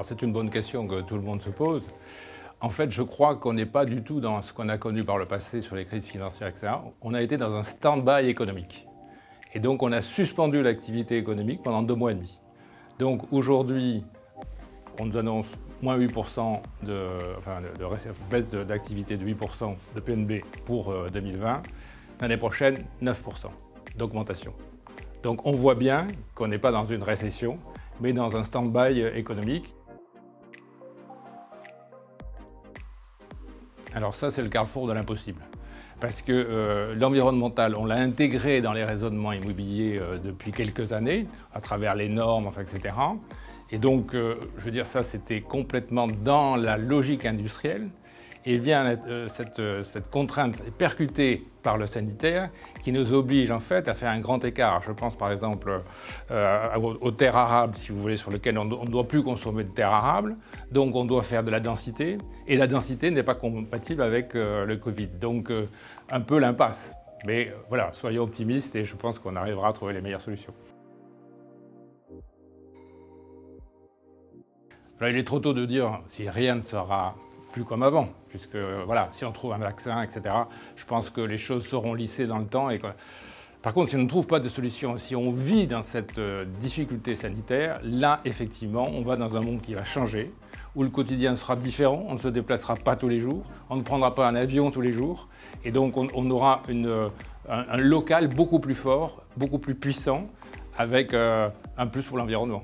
Alors c'est une bonne question que tout le monde se pose. En fait, je crois qu'on n'est pas du tout dans ce qu'on a connu par le passé sur les crises financières, etc. On a été dans un stand-by économique. Et donc on a suspendu l'activité économique pendant 2 mois et demi. Donc aujourd'hui, on nous annonce moins 8% baisse d'activité de 8% de PNB pour 2020. L'année prochaine, 9% d'augmentation. Donc on voit bien qu'on n'est pas dans une récession, mais dans un stand-by économique. Alors ça, c'est le carrefour de l'impossible. Parce que l'environnemental, on l'a intégré dans les raisonnements immobiliers depuis quelques années, à travers les normes, etc. Et donc, je veux dire, ça, c'était complètement dans la logique industrielle. Et vient cette contrainte percutée par le sanitaire qui nous oblige en fait à faire un grand écart. Je pense par exemple aux terres arables, si vous voulez, sur lesquelles on ne doit plus consommer de terres arables. Donc on doit faire de la densité. Et la densité n'est pas compatible avec le Covid. Donc un peu l'impasse. Mais voilà, soyons optimistes et je pense qu'on arrivera à trouver les meilleures solutions. Alors, il est trop tôt de dire si rien ne sera plus comme avant, puisque voilà, si on trouve un vaccin, etc., je pense que les choses seront lissées dans le temps. Par contre, si on ne trouve pas de solution, si on vit dans cette difficulté sanitaire, là, effectivement, on va dans un monde qui va changer, où le quotidien sera différent, on ne se déplacera pas tous les jours, on ne prendra pas un avion tous les jours, et donc on aura un local beaucoup plus fort, beaucoup plus puissant, avec un plus pour l'environnement.